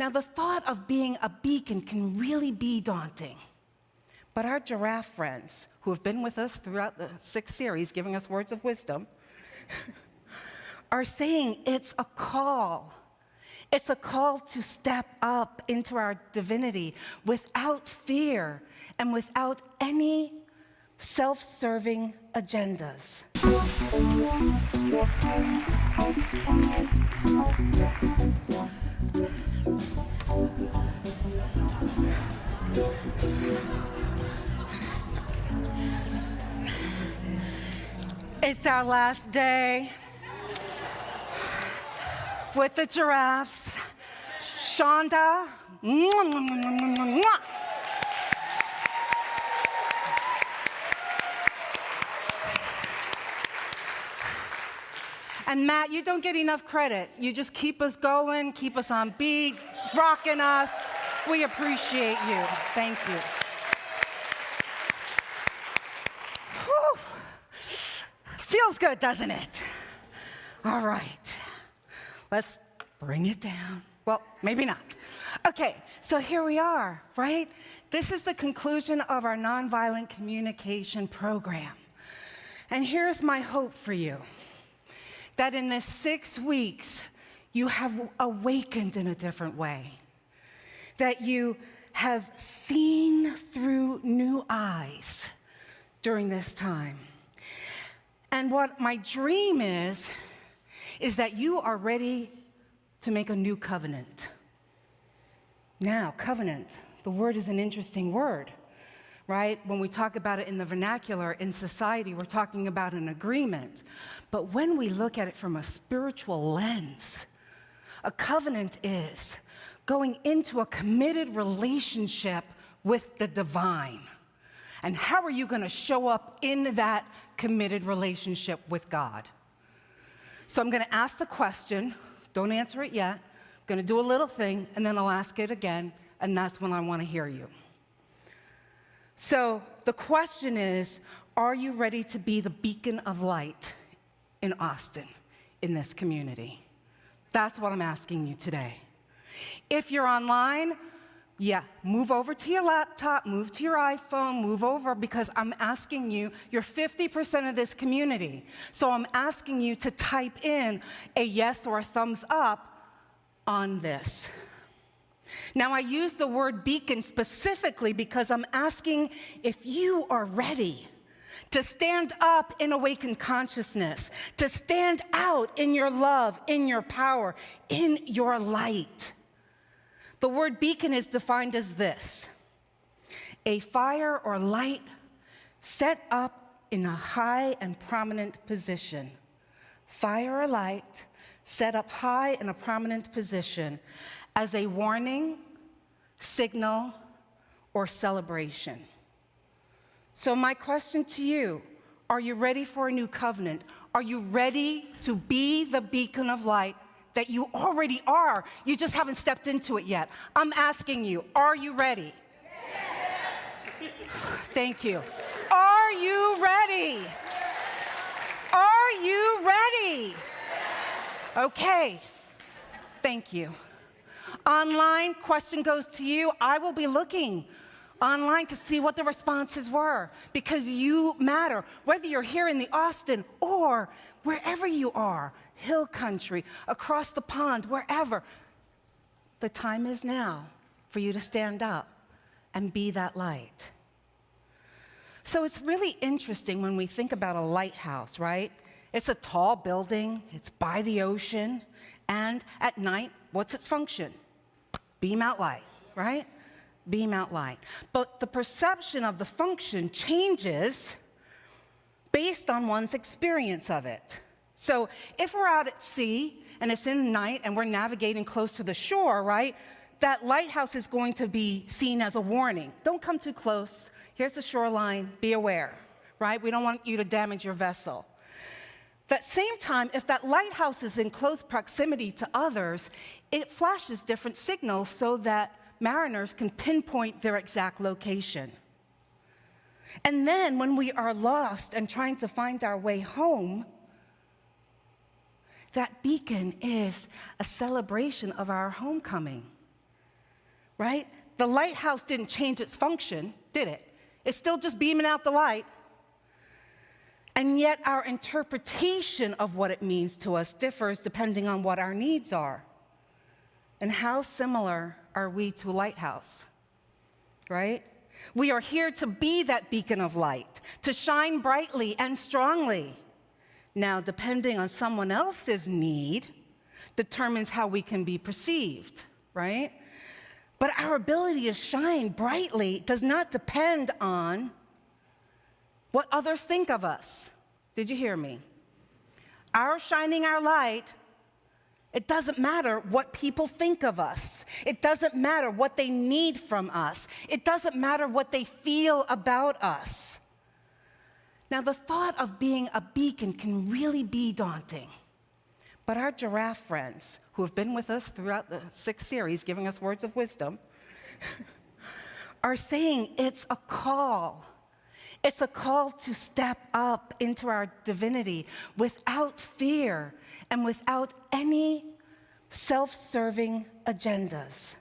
Now, the thought of being a beacon can really be daunting. But our giraffe friends, who have been with us throughout the 6 series, giving us words of wisdom, are saying it's a call. It's a call to step up into our divinity without fear and without any self-serving agendas. It's our last day with the giraffes. Shonda, and Matt, you don't get enough credit. You just keep us going, keep us on beat, rocking us. We appreciate you. Thank you. Whew. Feels good, doesn't it? All right. Let's bring it down. Well, maybe not. Okay, so here we are, right? This is the conclusion of our nonviolent communication program. And here's my hope for you, that in this 6 weeks, you have awakened in a different way, that you have seen through new eyes during this time. And what my dream is that you are ready to make a new covenant. Now, covenant, the word is an interesting word, right? When we talk about it in the vernacular, in society, we're talking about an agreement. But when we look at it from a spiritual lens, a covenant is going into a committed relationship with the divine. And how are you going to show up in that committed relationship with God? So I'm going to ask the question. Don't answer it yet. I'm going to do a little thing, and then I'll ask it again, and that's when I want to hear you. So the question is, are you ready to be the beacon of light in Austin, in this community? That's what I'm asking you today. If you're online, move over to your laptop, move to your iPhone, move over, because I'm asking you, you're 50% of this community. So I'm asking you to type in a yes or a thumbs up on this. Now, I use the word beacon specifically because I'm asking if you are ready to stand up in awakened consciousness, to stand out in your love, in your power, in your light. The word beacon is defined as this: a fire or light set up in a high and prominent position. Fire or light set up high in a prominent position as a warning, signal, or celebration. So my question to you, are you ready for a new covenant? Are you ready to be the beacon of light that you already are? You just haven't stepped into it yet. I'm asking you, are you ready? Yes. Thank you. Are you ready? Yes. Are you ready? Yes. Okay. Thank you. Online, question goes to you. I will be looking online to see what the responses were, because you matter. Whether you're here in the Austin or wherever you are, hill country, across the pond, wherever, the time is now for you to stand up and be that light. So it's really interesting when we think about a lighthouse, right? It's a tall building, it's by the ocean, and at night, what's its function? Beam out light, right? Beam out light. But the perception of the function changes based on one's experience of it. So if we're out at sea and it's in the night and we're navigating close to the shore, right, that lighthouse is going to be seen as a warning. Don't come too close. Here's the shoreline. Be aware, right? We don't want you to damage your vessel. That same time, if that lighthouse is in close proximity to others, it flashes different signals so that mariners can pinpoint their exact location. And then when we are lost and trying to find our way home, that beacon is a celebration of our homecoming. right? The lighthouse didn't change its function, did it? It's still just beaming out the light. And yet our interpretation of what it means to us differs depending on what our needs are. And how similar are we to a lighthouse, right? We are here to be that beacon of light, to shine brightly and strongly. Now, depending on someone else's need determines how we can be perceived, right? But our ability to shine brightly does not depend on what others think of us. Did you hear me? Our shining our light, it doesn't matter what people think of us. It doesn't matter what they need from us. It doesn't matter what they feel about us. Now, the thought of being a beacon can really be daunting. But our giraffe friends, who have been with us throughout the 6 series, giving us words of wisdom, are saying it's a call. It's a call to step up into our divinity without fear and without any self-serving agendas.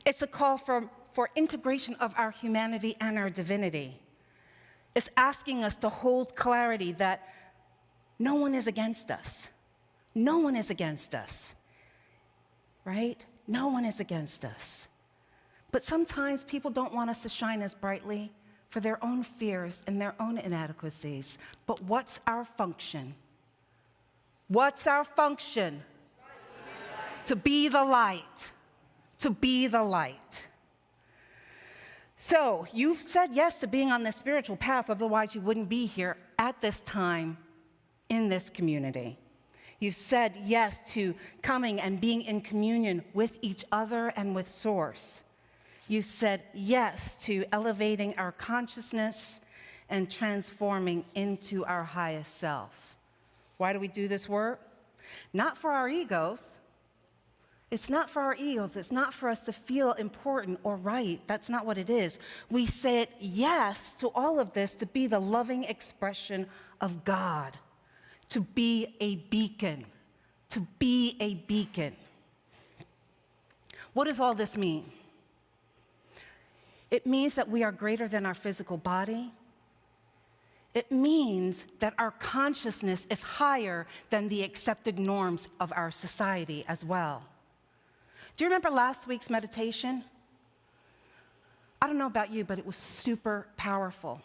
It's a call for integration of our humanity and our divinity. It's asking us to hold clarity that no one is against us. No one is against us, right? No one is against us. But sometimes people don't want us to shine as brightly for their own fears and their own inadequacies. But what's our function? What's our function? To be the light. To be the light. So, you've said yes to being on this spiritual path, otherwise you wouldn't be here at this time in this community. You've said yes to coming and being in communion with each other and with Source. You've said yes to elevating our consciousness and transforming into our highest self. Why do we do this work? Not for our egos. It's not for our egos. It's not for us to feel important or right. That's not what it is. We said yes to all of this to be the loving expression of God, to be a beacon, to be a beacon. What does all this mean? It means that we are greater than our physical body. It means that our consciousness is higher than the accepted norms of our society as well. Do you remember last week's meditation? I don't know about you, but it was super powerful.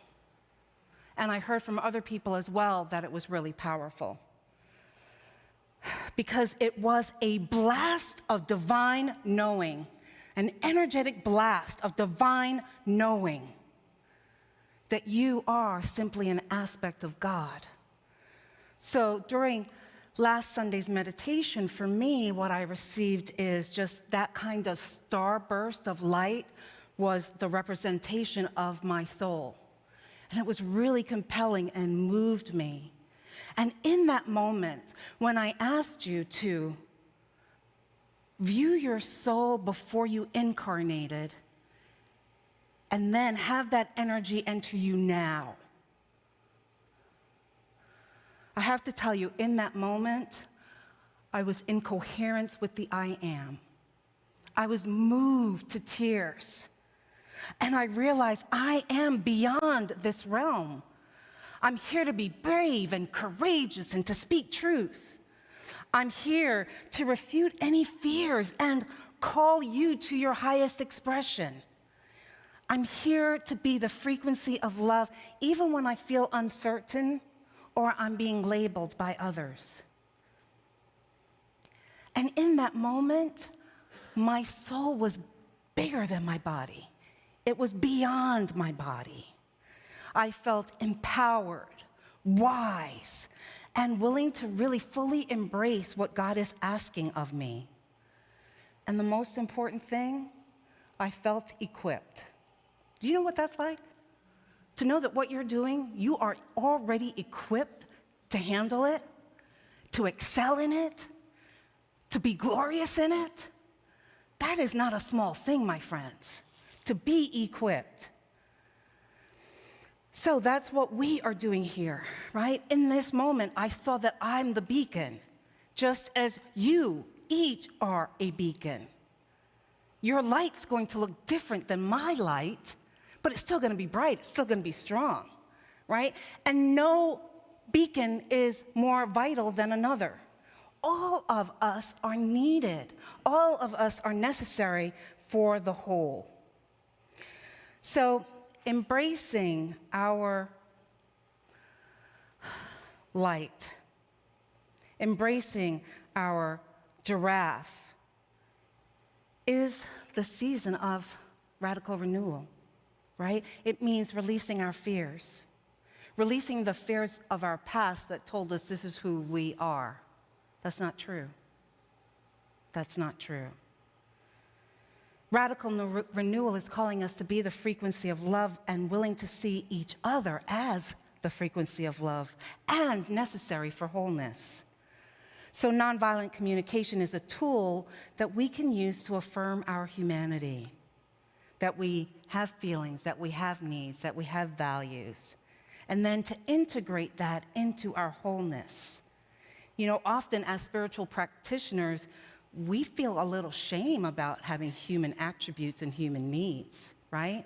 And I heard from other people as well that it was really powerful. Because it was a blast of divine knowing, an energetic blast of divine knowing that you are simply an aspect of God. So during last Sunday's meditation, for me, what I received is just that kind of starburst of light was the representation of my soul. And it was really compelling and moved me. And in that moment, when I asked you to view your soul before you incarnated, and then have that energy enter you now, I have to tell you, in that moment, I was in coherence with the I am. I was moved to tears. And I realized I am beyond this realm. I'm here to be brave and courageous and to speak truth. I'm here to refute any fears and call you to your highest expression. I'm here to be the frequency of love, even when I feel uncertain or I'm being labeled by others. And in that moment, my soul was bigger than my body. It was beyond my body. I felt empowered, wise, and willing to really fully embrace what God is asking of me. And the most important thing, I felt equipped. Do you know what that's like? To know that what you're doing, you are already equipped to handle it, to excel in it, to be glorious in it. That is not a small thing, my friends, to be equipped. So that's what we are doing here, right? In this moment, I saw that I'm the beacon, just as you each are a beacon. Your light's going to look different than my light, but it's still going to be bright. It's still going to be strong, right? And no beacon is more vital than another. All of us are needed. All of us are necessary for the whole. So, embracing our light, embracing our giraffe, is the season of radical renewal, right? It means releasing our fears, releasing the fears of our past that told us this is who we are. That's not true. That's not true. Radical renewal is calling us to be the frequency of love and willing to see each other as the frequency of love and necessary for wholeness. So nonviolent communication is a tool that we can use to affirm our humanity, that we have feelings, that we have needs, that we have values, and then to integrate that into our wholeness. You know, often as spiritual practitioners, we feel a little shame about having human attributes and human needs, right?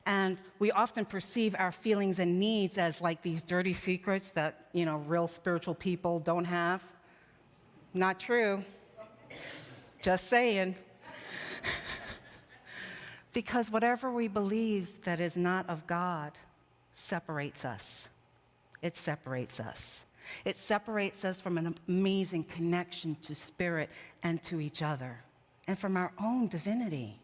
And we often perceive our feelings and needs as like these dirty secrets that, you know, real spiritual people don't have. Not true. Just saying. Because whatever we believe that is not of God separates us. It separates us. It separates us from an amazing connection to spirit and to each other, and from our own divinity.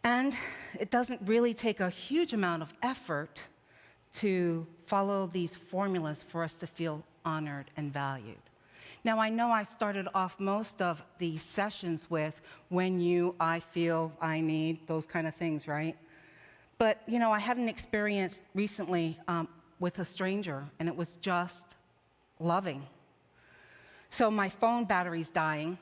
And it doesn't really take a huge amount of effort to follow these formulas for us to feel honored and valued. Now, I know I started off most of these sessions with when you, I feel, I need, those kind of things, right? But, you know, I had an experience recently with a stranger, and it was just loving. So my phone battery's dying,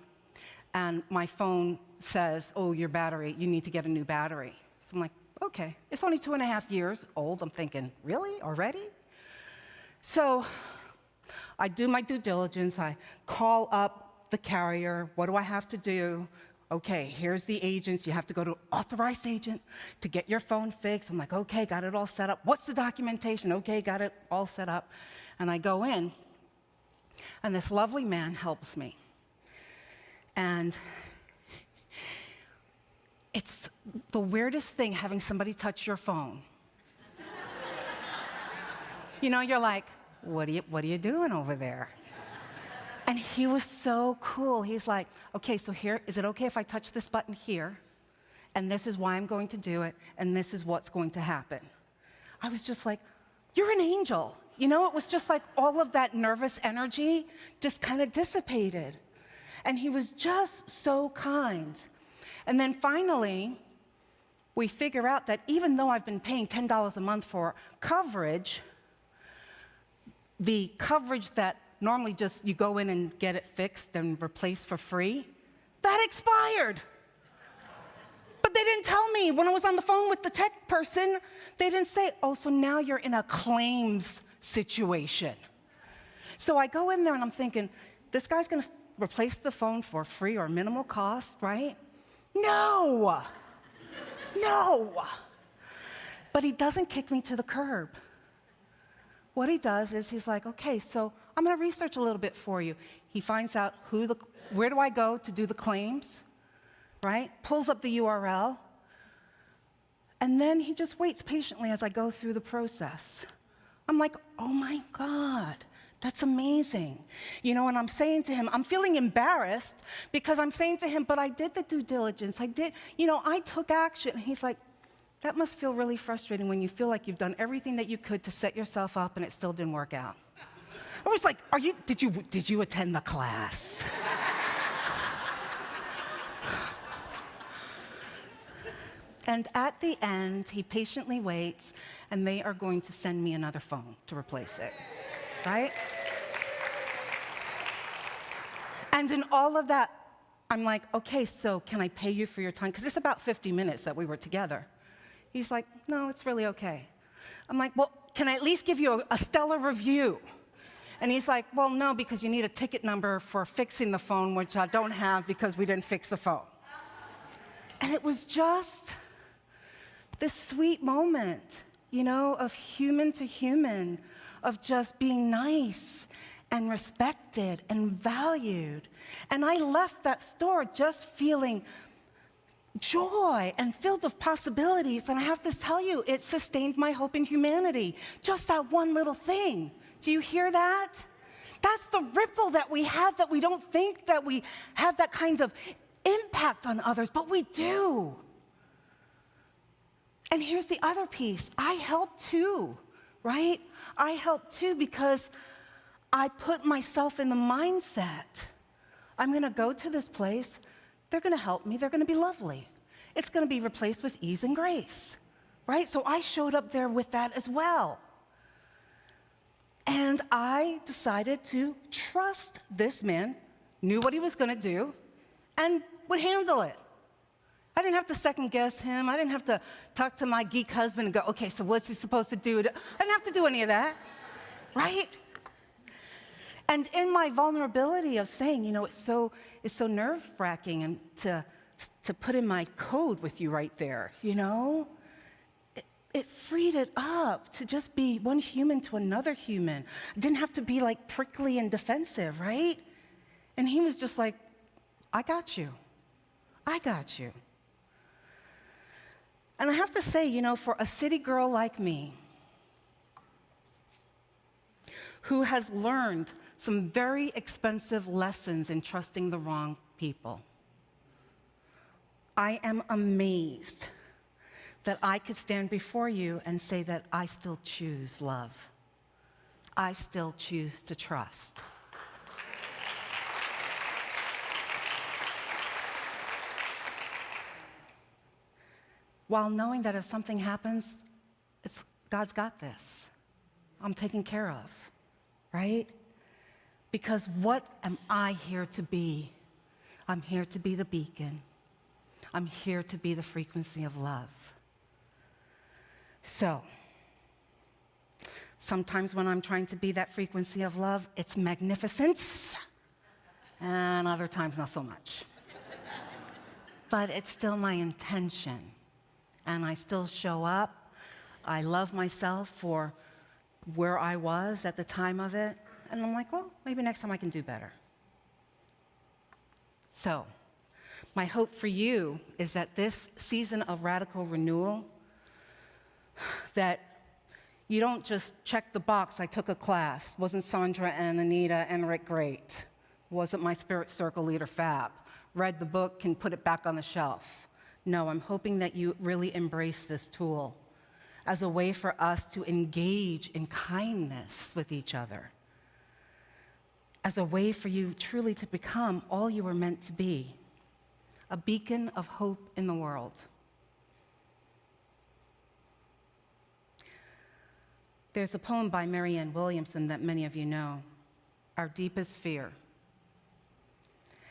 and my phone says, oh, your battery, you need to get a new battery. So I'm like, okay, it's only 2.5 years old. I'm thinking, really, already? So I do my due diligence. I call up the carrier. What do I have to do? Okay, here's the agents. You have to go to an authorized agent to get your phone fixed. I'm like, okay, got it all set up. What's the documentation? Okay, got it all set up. And I go in, and this lovely man helps me. And it's the weirdest thing having somebody touch your phone. You know, you're like, what are you doing over there? And he was so cool. He's like, okay, so here, is it okay if I touch this button here? And this is why I'm going to do it, and this is what's going to happen. I was just like, you're an angel. You know, it was just like all of that nervous energy just kind of dissipated. And he was just so kind. And then finally, we figure out that even though I've been paying $10 a month for coverage, the coverage that normally just you go in and get it fixed and replaced for free, that expired. But they didn't tell me when I was on the phone with the tech person. They didn't say, oh, so now you're in a claims situation. So I go in there and I'm thinking, this guy's going to replace the phone for free or minimal cost, right? No. No. But he doesn't kick me to the curb. What he does is he's like, okay, so I'm going to research a little bit for you. He finds out where do I go to do the claims, right? Pulls up the URL. And then he just waits patiently as I go through the process. I'm like, oh my God, that's amazing. You know, and I'm saying to him, I'm feeling embarrassed because I'm saying to him, but I did the due diligence. I took action. And he's like, that must feel really frustrating when you feel like you've done everything that you could to set yourself up and it still didn't work out. I was like, did you attend the class? And at the end, he patiently waits, and they are going to send me another phone to replace it, right? And in all of that, I'm like, okay, so can I pay you for your time? Because it's about 50 minutes that we were together. He's like, no, it's really okay. I'm like, well, can I at least give you a stellar review? And he's like, well, no, because you need a ticket number for fixing the phone, which I don't have because we didn't fix the phone. And it was just this sweet moment, of human to human, of just being nice and respected and valued. And I left that store just feeling joy and filled with possibilities. And I have to tell you, it sustained my hope in humanity. Just that one little thing. Do you hear that? That's the ripple that we have, that we don't think that we have that kind of impact on others, but we do. And here's the other piece. I help too, right? I help too because I put myself in the mindset, I'm going to go to this place, they're going to help me, they're going to be lovely. It's going to be replaced with ease and grace, right? So I showed up there with that as well. And I decided to trust this man, knew what he was going to do, and would handle it. I didn't have to second guess him. I didn't have to talk to my geek husband and go, okay, so what's he supposed to do? I didn't have to do any of that, right? And in my vulnerability of saying, it's so nerve-wracking and to put in my code with you right there, it freed it up to just be one human to another human. I didn't have to be like prickly and defensive, right? And he was just like, I got you. I got you. And I have to say, for a city girl like me, who has learned some very expensive lessons in trusting the wrong people, I am amazed that I could stand before you and say that I still choose love. I still choose to trust. While knowing that if something happens, God's got this. I'm taken care of, right? Because what am I here to be? I'm here to be the beacon. I'm here to be the frequency of love. So, sometimes when I'm trying to be that frequency of love, it's magnificence, and other times not so much. But it's still my intention, and I still show up. I love myself for where I was at the time of it, and I'm like, well, maybe next time I can do better. So, my hope for you is that this season of radical renewal, that you don't just check the box, I took a class. Wasn't Sandra and Anita and Rick great? Wasn't my Spirit Circle leader fab? Read the book, can put it back on the shelf. No, I'm hoping that you really embrace this tool as a way for us to engage in kindness with each other, as a way for you truly to become all you were meant to be, a beacon of hope in the world. There's a poem by Marianne Williamson that many of you know, Our Deepest Fear.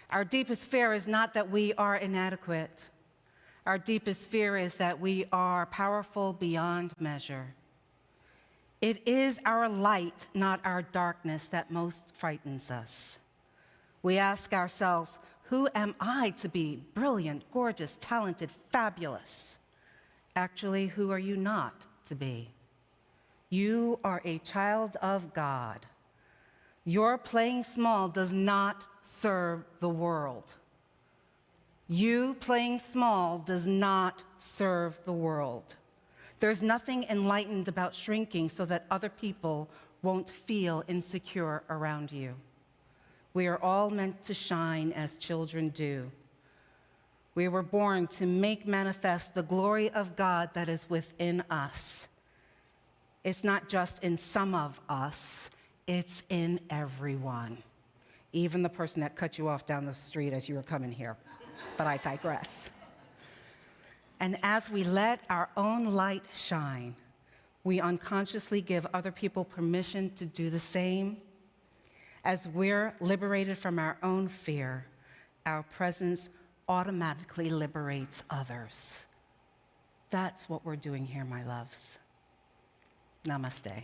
Our deepest fear is not that we are inadequate. Our deepest fear is that we are powerful beyond measure. It is our light, not our darkness, that most frightens us. We ask ourselves, who am I to be brilliant, gorgeous, talented, fabulous? Actually, who are you not to be? You are a child of God. Your playing small does not serve the world. You playing small does not serve the world. There's nothing enlightened about shrinking so that other people won't feel insecure around you. We are all meant to shine as children do. We were born to make manifest the glory of God that is within us. It's not just in some of us, it's in everyone. Even the person that cut you off down the street as you were coming here. But I digress. And as we let our own light shine, we unconsciously give other people permission to do the same. As we're liberated from our own fear, our presence automatically liberates others. That's what we're doing here, my loves. Namaste.